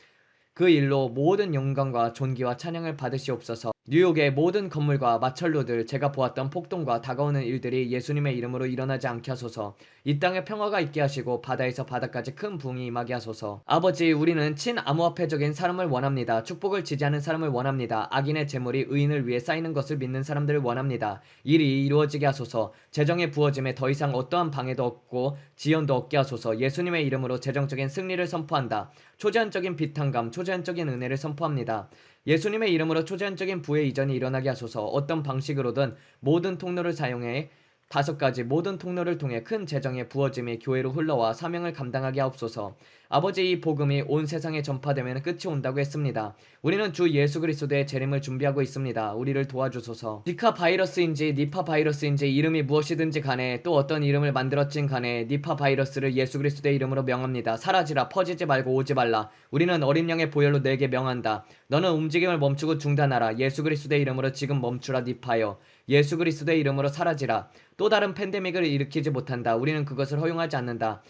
그 일로 모든 영광과 존귀와 찬양을 받으시옵소서. 뉴욕의 모든 건물과 마철로들, 제가 보았던 폭동과 다가오는 일들이 예수님의 이름으로 일어나지 않게 하소서. 이 땅에 평화가 있게 하시고 바다에서 바다까지 큰 부흥이 임하게 하소서. 아버지, 우리는 친암호화폐적인 사람을 원합니다. 축복을 지지하는 사람을 원합니다. 악인의 재물이 의인을 위해 쌓이는 것을 믿는 사람들을 원합니다. 일이 이루어지게 하소서. 재정의 부어짐에 더 이상 어떠한 방해도 없고 지연도 없게 하소서. 예수님의 이름으로 재정적인 승리를 선포한다. 초제한적인 비탄감, 초제한적인 은혜를 선포합니다. 예수님의 이름으로 초제한적인 부의 이전이 일어나게 하소서. 어떤 방식으로든 모든 통로를 사용해 5가지 모든 통로를 통해 큰 재정의 부어짐이 교회로 흘러와 사명을 감당하게 하옵소서. 아버지, 이 복음이 온 세상에 전파되면 끝이 온다고 했습니다. 우리는 주 예수 그리스도의 재림을 준비하고 있습니다. 우리를 도와주소서. 지카 바이러스인지 니파 바이러스인지 이름이 무엇이든지 간에 또 어떤 이름을 만들었진 간에 니파 바이러스를 예수 그리스도의 이름으로 명합니다. 사라지라, 퍼지지 말고 오지 말라. 우리는 어린 양의 보혈로 내게 명한다. 너는 움직임을 멈추고 중단하라. 예수 그리스도의 이름으로 지금 멈추라. 니파여, 예수 그리스도의 이름으로 사라지라. 또 다른 팬데믹을 일으키지 못한다. 우리는 그것을 허용하지 않는다.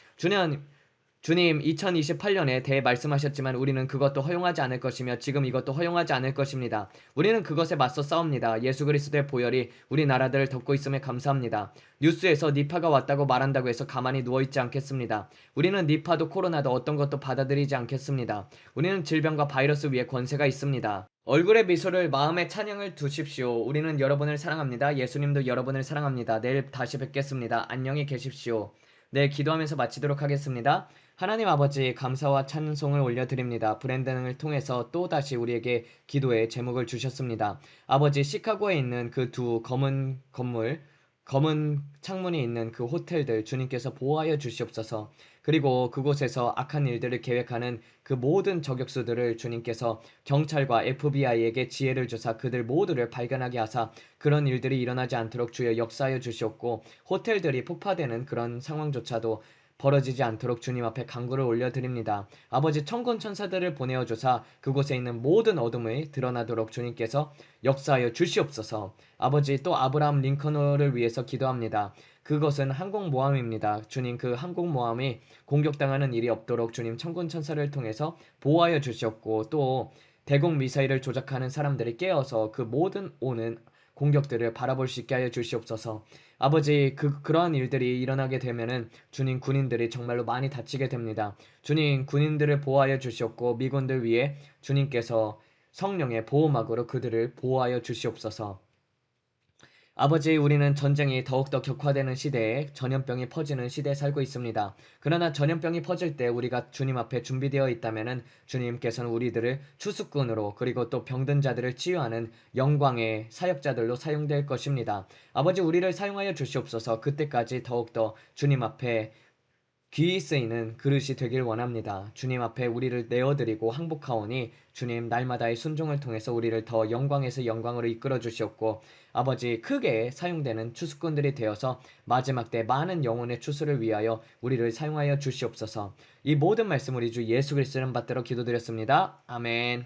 주님, 2028년에 대해 말씀하셨지만 우리는 그것도 허용하지 않을 것이며 지금 이것도 허용하지 않을 것입니다. 우리는 그것에 맞서 싸웁니다. 예수 그리스도의 보혈이 우리 나라들을 덮고 있음에 감사합니다. 뉴스에서 니파가 왔다고 말한다고 해서 가만히 누워있지 않겠습니다. 우리는 니파도 코로나도 어떤 것도 받아들이지 않겠습니다. 우리는 질병과 바이러스 위에 권세가 있습니다. 얼굴에 미소를 마음에 찬양을 두십시오. 우리는 여러분을 사랑합니다. 예수님도 여러분을 사랑합니다. 내일 다시 뵙겠습니다. 안녕히 계십시오. 네, 기도하면서 마치도록 하겠습니다. 하나님 아버지, 감사와 찬송을 올려드립니다. 브랜든을 통해서 또다시 우리에게 기도의 제목을 주셨습니다. 아버지, 시카고에 있는 그 두 검은 건물, 검은 창문이 있는 그 호텔들 주님께서 보호하여 주시옵소서. 그리고 그곳에서 악한 일들을 계획하는 그 모든 저격수들을 주님께서 경찰과 FBI에게 지혜를 주사 그들 모두를 발견하게 하사 그런 일들이 일어나지 않도록 주여 역사하여 주시옵고, 호텔들이 폭파되는 그런 상황조차도 벌어지지 않도록 주님 앞에 간구를 올려드립니다. 아버지, 천군 천사들을 보내어 주사 그곳에 있는 모든 어둠이 드러나도록 주님께서 역사하여 주시옵소서. 아버지, 또 아브라함 링컨호를 위해서 기도합니다. 그것은 항공모함입니다. 주님, 그 항공모함이 공격당하는 일이 없도록 주님 천군 천사를 통해서 보호하여 주시옵고, 또 대공 미사일을 조작하는 사람들이 깨어서 그 모든 오는 공격들을 바라볼 수 있게 하여 주시옵소서. 아버지, 그러한 일들이 일어나게 되면은 주님, 군인들이 정말로 많이 다치게 됩니다. 주님, 군인들을 보호하여 주시옵고 미군들 위에 주님께서 성령의 보호막으로 그들을 보호하여 주시옵소서. 아버지, 우리는 전쟁이 더욱더 격화되는 시대에 전염병이 퍼지는 시대에 살고 있습니다. 그러나 전염병이 퍼질 때 우리가 주님 앞에 준비되어 있다면은 주님께서는 우리들을 추수꾼으로, 그리고 또 병든 자들을 치유하는 영광의 사역자들로 사용될 것입니다. 아버지, 우리를 사용하여 주시옵소서. 그때까지 더욱더 주님 앞에 귀히 쓰이는 그릇이 되길 원합니다. 주님 앞에 우리를 내어드리고 항복하오니 주님, 날마다의 순종을 통해서 우리를 더 영광에서 영광으로 이끌어 주시옵고, 아버지, 크게 사용되는 추수꾼들이 되어서 마지막 때 많은 영혼의 추수를 위하여 우리를 사용하여 주시옵소서. 이 모든 말씀 우리 주 예수 그리스도를 받들어 기도드렸습니다. 아멘.